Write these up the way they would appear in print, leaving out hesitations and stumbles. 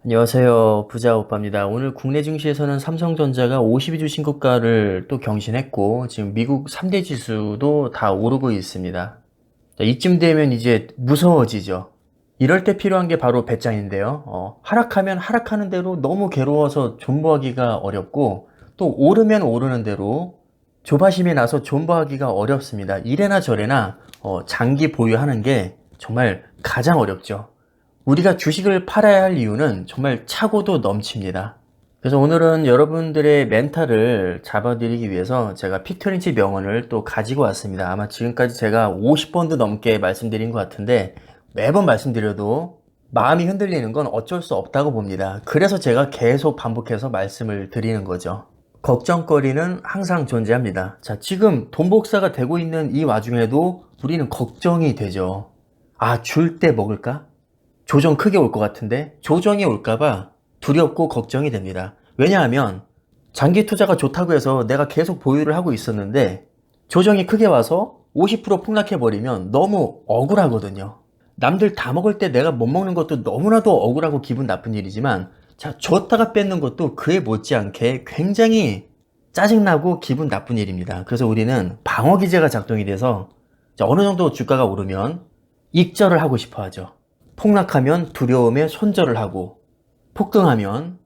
안녕하세요. 부자오빠입니다. 오늘 국내 증시에서는 삼성전자가 52주 신고가를 또 경신했고, 지금 미국 3대 지수도 다 오르고 있습니다. 자, 이쯤 되면 이제 무서워지죠. 이럴 때 필요한 게 바로 배짱인데요. 하락하면 하락하는 대로 너무 괴로워서 존버하기가 어렵고, 또 오르면 오르는 대로 조바심이 나서 존버하기가 어렵습니다. 이래나 저래나 장기 보유하는 게 정말 가장 어렵죠. 우리가 주식을 팔아야 할 이유는 정말 차고도 넘칩니다. 그래서 오늘은 여러분들의 멘탈을 잡아드리기 위해서 제가 피터린치 명언을 또 가지고 왔습니다. 아마 지금까지 제가 50번도 넘게 말씀드린 것 같은데 매번 말씀드려도 마음이 흔들리는 건 어쩔 수 없다고 봅니다. 그래서 제가 계속 반복해서 말씀을 드리는 거죠. 걱정거리는 항상 존재합니다. 자, 지금 돈 복사가 되고 있는 이 와중에도 우리는 걱정이 되죠. 아, 줄 때 먹을까? 조정 크게 올 것 같은데 조정이 올까봐 두렵고 걱정이 됩니다. 왜냐하면 장기 투자가 좋다고 해서 내가 계속 보유를 하고 있었는데 조정이 크게 와서 50% 폭락해버리면 너무 억울하거든요. 남들 다 먹을 때 내가 못 먹는 것도 너무나도 억울하고 기분 나쁜 일이지만 자, 줬다가 뺏는 것도 그에 못지않게 굉장히 짜증나고 기분 나쁜 일입니다. 그래서 우리는 방어기제가 작동이 돼서 어느 정도 주가가 오르면 익절을 하고 싶어 하죠. 폭락하면 두려움에 손절을 하고 폭등하면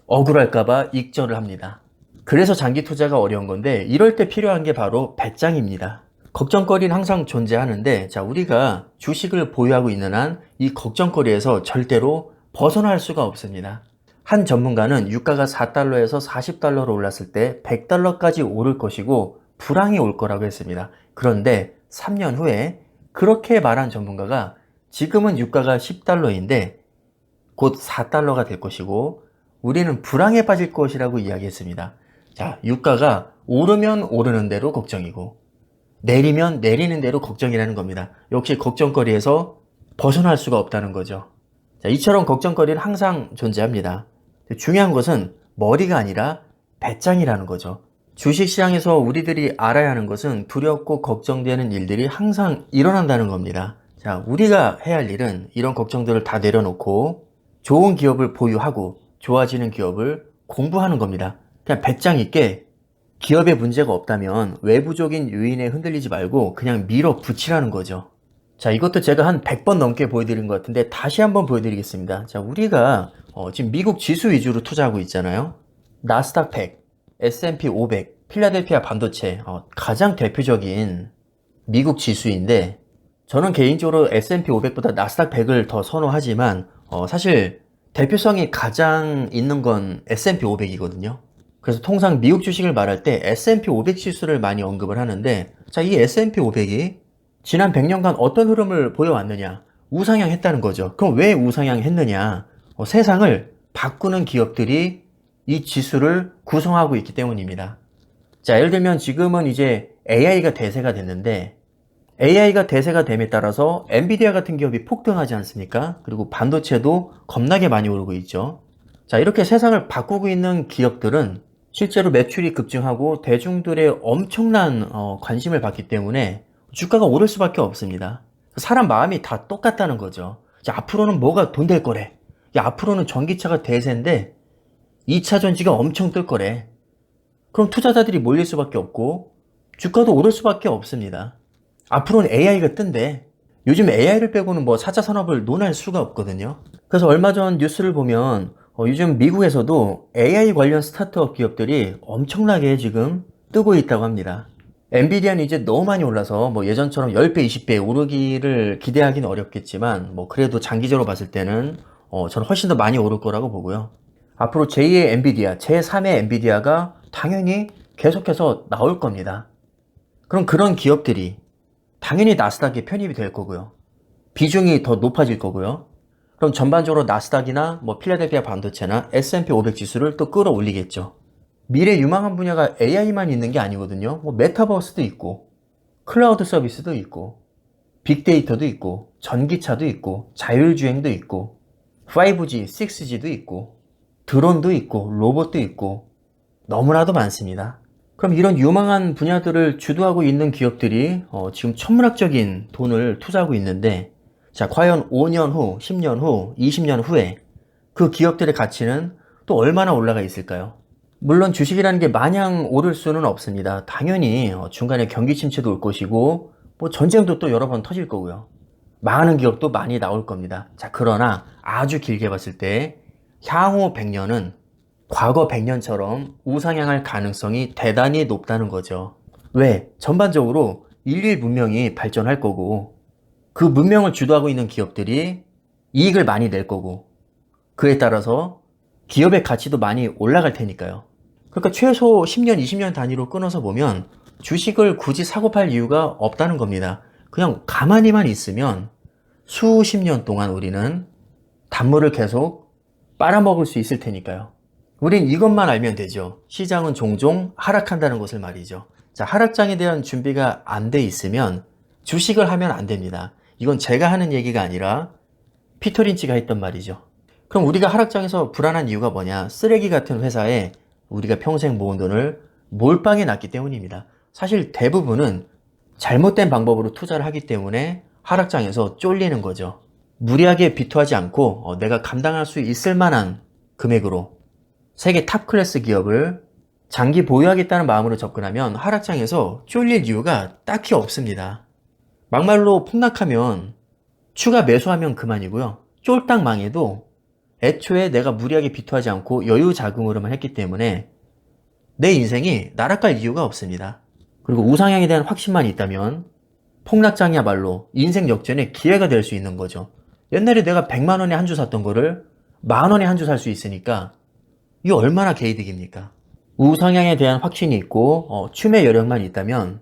억울할까봐 익절을 합니다. 그래서 장기 투자가 어려운 건데 이럴 때 필요한 게 바로 배짱입니다. 걱정거리는 항상 존재하는데 자, 우리가 주식을 보유하고 있는 한 이 걱정거리에서 절대로 벗어날 수가 없습니다. 한 전문가는 유가가 4달러에서 40달러로 올랐을 때 100달러까지 오를 것이고 불황이 올 거라고 했습니다. 그런데 3년 후에 그렇게 말한 전문가가 지금은 유가가 10달러인데 곧 4달러가 될 것이고 우리는 불황에 빠질 것이라고 이야기했습니다. 자, 유가가 오르면 오르는 대로 걱정이고 내리면 내리는 대로 걱정이라는 겁니다. 역시 걱정거리에서 벗어날 수가 없다는 거죠. 자, 이처럼 걱정거리는 항상 존재합니다. 중요한 것은 머리가 아니라 배짱이라는 거죠. 주식시장에서 우리들이 알아야 하는 것은 두렵고 걱정되는 일들이 항상 일어난다는 겁니다. 자, 우리가 해야 할 일은 이런 걱정들을 다 내려놓고 좋은 기업을 보유하고 좋아지는 기업을 공부하는 겁니다. 그냥 배짱 있게 기업에 문제가 없다면 외부적인 요인에 흔들리지 말고 그냥 밀어붙이라는 거죠. 자, 이것도 제가 한 100번 넘게 보여드린 것 같은데 다시 한번 보여드리겠습니다. 자, 우리가 지금 미국 지수 위주로 투자하고 있잖아요. 나스닥 100, S&P 500, 필라델피아 반도체 가장 대표적인 미국 지수인데 저는 개인적으로 S&P 500보다 나스닥 100을 더 선호하지만 사실 대표성이 가장 있는 건 S&P 500이거든요. 그래서 통상 미국 주식을 말할 때 S&P 500 지수를 많이 언급을 하는데 자, 이 S&P 500이 지난 100년간 어떤 흐름을 보여왔느냐? 우상향했다는 거죠. 그럼 왜 우상향했느냐? 세상을 바꾸는 기업들이 이 지수를 구성하고 있기 때문입니다. 자, 예를 들면 지금은 이제 AI가 대세가 됐는데 AI가 대세가 됨에 따라서 엔비디아 같은 기업이 폭등하지 않습니까? 그리고 반도체도 겁나게 많이 오르고 있죠. 자, 이렇게 세상을 바꾸고 있는 기업들은 실제로 매출이 급증하고 대중들의 엄청난 관심을 받기 때문에 주가가 오를 수밖에 없습니다. 사람 마음이 다 똑같다는 거죠. 자, 앞으로는 뭐가 돈 될 거래. 야, 앞으로는 전기차가 대세인데 2차 전지가 엄청 뜰 거래. 그럼 투자자들이 몰릴 수밖에 없고 주가도 오를 수밖에 없습니다. 앞으로는 AI가 뜬대. 요즘 AI를 빼고는 뭐 4차 산업을 논할 수가 없거든요. 그래서 얼마 전 뉴스를 보면 요즘 미국에서도 AI 관련 스타트업 기업들이 엄청나게 지금 뜨고 있다고 합니다. 엔비디아는 이제 너무 많이 올라서 뭐 예전처럼 10배, 20배 오르기를 기대하기는 어렵겠지만 뭐 그래도 장기적으로 봤을 때는 저는 훨씬 더 많이 오를 거라고 보고요. 앞으로 제2의 엔비디아, 제3의 엔비디아가 당연히 계속해서 나올 겁니다. 그럼 그런 기업들이 당연히 나스닥에 편입이 될 거고요. 비중이 더 높아질 거고요. 그럼 전반적으로 나스닥이나 뭐 필라델피아 반도체나 S&P 500 지수를 또 끌어올리겠죠. 미래 유망한 분야가 AI만 있는 게 아니거든요. 뭐 메타버스도 있고, 클라우드 서비스도 있고, 빅데이터도 있고, 전기차도 있고, 자율주행도 있고, 5G, 6G도 있고, 드론도 있고, 로봇도 있고, 너무나도 많습니다. 그럼 이런 유망한 분야들을 주도하고 있는 기업들이 지금 천문학적인 돈을 투자하고 있는데 자, 과연 5년 후, 10년 후, 20년 후에 그 기업들의 가치는 또 얼마나 올라가 있을까요? 물론 주식이라는 게 마냥 오를 수는 없습니다. 당연히 중간에 경기 침체도 올 것이고 뭐 전쟁도 또 여러 번 터질 거고요. 망하는 기업도 많이 나올 겁니다. 자, 그러나 아주 길게 봤을 때 향후 100년은 과거 100년처럼 우상향할 가능성이 대단히 높다는 거죠. 왜? 전반적으로 인류의 문명이 발전할 거고 그 문명을 주도하고 있는 기업들이 이익을 많이 낼 거고 그에 따라서 기업의 가치도 많이 올라갈 테니까요. 그러니까 최소 10년, 20년 단위로 끊어서 보면 주식을 굳이 사고 팔 이유가 없다는 겁니다. 그냥 가만히만 있으면 수십 년 동안 우리는 단물을 계속 빨아먹을 수 있을 테니까요. 우린 이것만 알면 되죠. 시장은 종종 하락한다는 것을 말이죠. 자, 하락장에 대한 준비가 안 돼 있으면 주식을 하면 안 됩니다. 이건 제가 하는 얘기가 아니라 피터 린치가 했던 말이죠. 그럼 우리가 하락장에서 불안한 이유가 뭐냐? 쓰레기 같은 회사에 우리가 평생 모은 돈을 몰빵해 놨기 때문입니다. 사실 대부분은 잘못된 방법으로 투자를 하기 때문에 하락장에서 쫄리는 거죠. 무리하게 비투하지 않고 내가 감당할 수 있을 만한 금액으로 세계 탑 클래스 기업을 장기 보유하겠다는 마음으로 접근하면 하락장에서 쫄릴 이유가 딱히 없습니다. 막말로 폭락하면 추가 매수하면 그만이고요. 쫄딱 망해도 애초에 내가 무리하게 비투하지 않고 여유 자금으로만 했기 때문에 내 인생이 날아갈 이유가 없습니다. 그리고 우상향에 대한 확신만 있다면 폭락장이야말로 인생 역전의 기회가 될 수 있는 거죠. 옛날에 내가 100만 원에 한 주 샀던 거를 10,000원에 한 주 살 수 있으니까 이게 얼마나 개이득입니까? 우상향에 대한 확신이 있고 춤의 여력만 있다면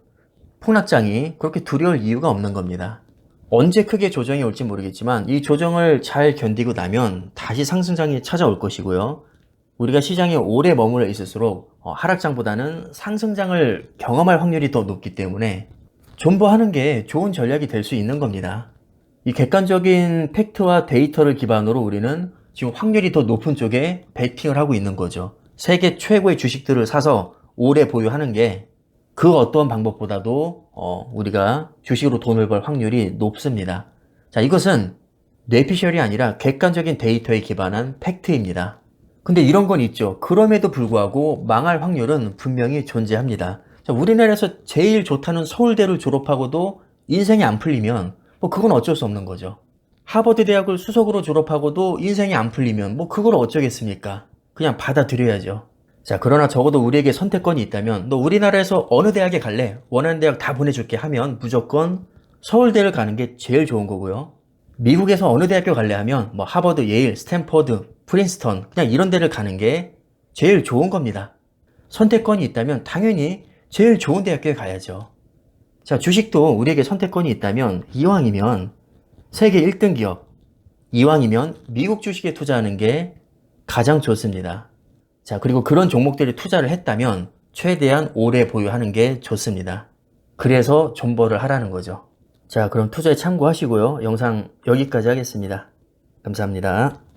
폭락장이 그렇게 두려울 이유가 없는 겁니다. 언제 크게 조정이 올지 모르겠지만 이 조정을 잘 견디고 나면 다시 상승장이 찾아올 것이고요. 우리가 시장에 오래 머물러 있을수록 하락장보다는 상승장을 경험할 확률이 더 높기 때문에 존버하는 게 좋은 전략이 될 수 있는 겁니다. 이 객관적인 팩트와 데이터를 기반으로 우리는 지금 확률이 더 높은 쪽에 베팅을 하고 있는 거죠. 세계 최고의 주식들을 사서 오래 보유하는 게 그 어떤 방법보다도 우리가 주식으로 돈을 벌 확률이 높습니다. 자, 이것은 뇌피셜이 아니라 객관적인 데이터에 기반한 팩트입니다. 근데 이런 건 있죠. 그럼에도 불구하고 망할 확률은 분명히 존재합니다. 자, 우리나라에서 제일 좋다는 서울대를 졸업하고도 인생이 안 풀리면 뭐 그건 어쩔 수 없는 거죠. 하버드 대학을 수석으로 졸업하고도 인생이 안 풀리면 뭐 그걸 어쩌겠습니까? 그냥 받아들여야죠. 자, 그러나 적어도 우리에게 선택권이 있다면 너 우리나라에서 어느 대학에 갈래? 원하는 대학 다 보내줄게 하면 무조건 서울대를 가는 게 제일 좋은 거고요. 미국에서 어느 대학교 갈래 하면 뭐 하버드, 예일, 스탠퍼드, 프린스턴 그냥 이런 데를 가는 게 제일 좋은 겁니다. 선택권이 있다면 당연히 제일 좋은 대학교에 가야죠. 자, 주식도 우리에게 선택권이 있다면 이왕이면 세계 1등 기업, 이왕이면 미국 주식에 투자하는 게 가장 좋습니다. 자, 그리고 그런 종목들에 투자를 했다면 최대한 오래 보유하는 게 좋습니다. 그래서 존버를 하라는 거죠. 자, 그럼 투자에 참고하시고요. 영상 여기까지 하겠습니다. 감사합니다.